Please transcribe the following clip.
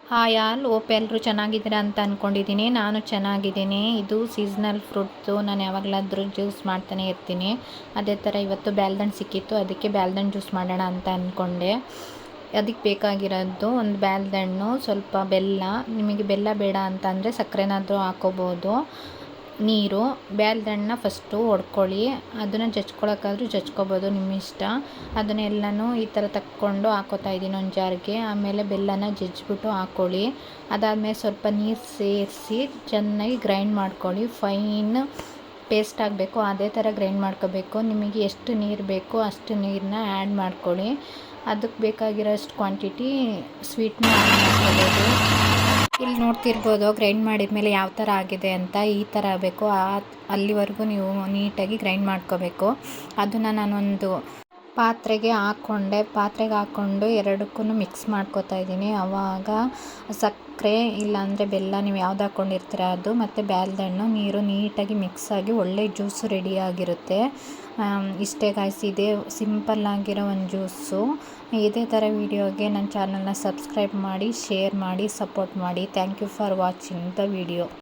Hi all, hope ಎಲ್ಲರೂ ಚೆನ್ನಾಗಿದ್ದೀರಾ ಅಂತ ಅಂದ್ಕೊಂಡಿದ್ದೀನಿ. ನಾನು ಚೆನ್ನಾಗಿದ್ದೀನಿ. ಇದು ಸೀಸ್ನಲ್ ಫ್ರೂಟ್ಸು. ನಾನು ಯಾವಾಗಲಾದರೂ ಜ್ಯೂಸ್ ಮಾಡ್ತಾನೆ ಇರ್ತೀನಿ. ಅದೇ ಥರ ಇವತ್ತು ಬ್ಯಾಲ್ದಣ್ಣು ಸಿಕ್ಕಿತ್ತು, ಅದಕ್ಕೆ ಬ್ಯಾಲ್ದಣ್ಣು ಜ್ಯೂಸ್ ಮಾಡೋಣ ಅಂತ ಅಂದ್ಕೊಂಡೆ. ಅದಕ್ಕೆ ಬೇಕಾಗಿರೋದು ಒಂದು ಬ್ಯಾಲ್ದಣ್ಣು, ಸ್ವಲ್ಪ ಬೆಲ್ಲ. ನಿಮಗೆ ಬೆಲ್ಲ ಬೇಡ ಅಂತ ಅಂದರೆ ಸಕ್ಕರೆನಾದರೂ ಹಾಕೋಬೋದು. ನೀರು, ಬ್ಯಾಲ್ದಣ್ಣನ್ನ ಫಸ್ಟು ಹೊಡ್ಕೊಳ್ಳಿ. ಅದನ್ನು ಜಜ್ಕೊಳಕ್ಕಾದ್ರೂ ಜಜ್ಕೊಬೋದು, ನಿಮ್ಮ ಇಷ್ಟ. ಅದನ್ನೆಲ್ಲನೂ ಈ ಥರ ತಕ್ಕೊಂಡು ಹಾಕೋತಾ ಇದ್ದೀನಿ ಒಂದು ಜಾರ್ಗೆ. ಆಮೇಲೆ ಬೆಲ್ಲನ ಜಜ್ಜಿಬಿಟ್ಟು ಹಾಕ್ಕೊಳ್ಳಿ. ಅದಾದಮೇಲೆ ಸ್ವಲ್ಪ ನೀರು ಸೇರಿಸಿ ಚೆನ್ನಾಗಿ ಗ್ರೈಂಡ್ ಮಾಡ್ಕೊಳ್ಳಿ. ಫೈನ್ ಪೇಸ್ಟ್ ಆಗಬೇಕು, ಅದೇ ಥರ ಗ್ರೈಂಡ್ ಮಾಡ್ಕೋಬೇಕು. ನಿಮಗೆ ಎಷ್ಟು ನೀರು ಬೇಕೋ ಅಷ್ಟು ನೀರನ್ನ ಆ್ಯಡ್ ಮಾಡ್ಕೊಳ್ಳಿ. ಅದಕ್ಕೆ ಬೇಕಾಗಿರೋಷ್ಟು ಕ್ವಾಂಟಿಟಿ ಸ್ವೀಟ್ನ ಆ್ಯಡ್ ಮಾಡ್ಕೋಬೋದು. ಇಲ್ಲಿ ನೋಡ್ತಿರ್ಬೋದು ಗ್ರೈಂಡ್ ಮಾಡಿದ್ಮೇಲೆ ಯಾವ ಥರ ಆಗಿದೆ ಅಂತ. ಈ ಥರ ಆಗಬೇಕು. ಅಲ್ಲಿವರೆಗೂ ನೀವು ನೀಟಾಗಿ ಗ್ರೈಂಡ್ ಮಾಡ್ಕೋಬೇಕು. ಅದನ್ನು ನಾನೊಂದು ಪಾತ್ರೆಗೆ ಹಾಕ್ಕೊಂಡು ಎರಡಕ್ಕೂ ಮಿಕ್ಸ್ ಮಾಡ್ಕೋತಾ ಇದ್ದೀನಿ. ಆವಾಗ ಸಕ್ಕರೆ ಇಲ್ಲಾಂದರೆ ಬೆಲ್ಲ, ನೀವು ಯಾವ್ದು ಹಾಕ್ಕೊಂಡಿರ್ತೀರ ಅದು, ಮತ್ತು ಬ್ಯಾಲ್ದಣ್ಣು, ನೀರು ನೀಟಾಗಿ ಮಿಕ್ಸ್ ಆಗಿ ಒಳ್ಳೆ ಜ್ಯೂಸು ರೆಡಿಯಾಗಿರುತ್ತೆ. ಇಷ್ಟೇ ಗಾಯ್ಸ್, ಇದೇ ಸಿಂಪಲ್ ಆಗಿರೋ ಒಂದು ಜ್ಯೂಸು. ಇದೇ ಥರ ವೀಡಿಯೋಗೆ ನನ್ನ ಚಾನಲ್ನ ಸಬ್ಸ್ಕ್ರೈಬ್ ಮಾಡಿ, ಶೇರ್ ಮಾಡಿ, ಸಪೋರ್ಟ್ ಮಾಡಿ. Thank you for watching the video.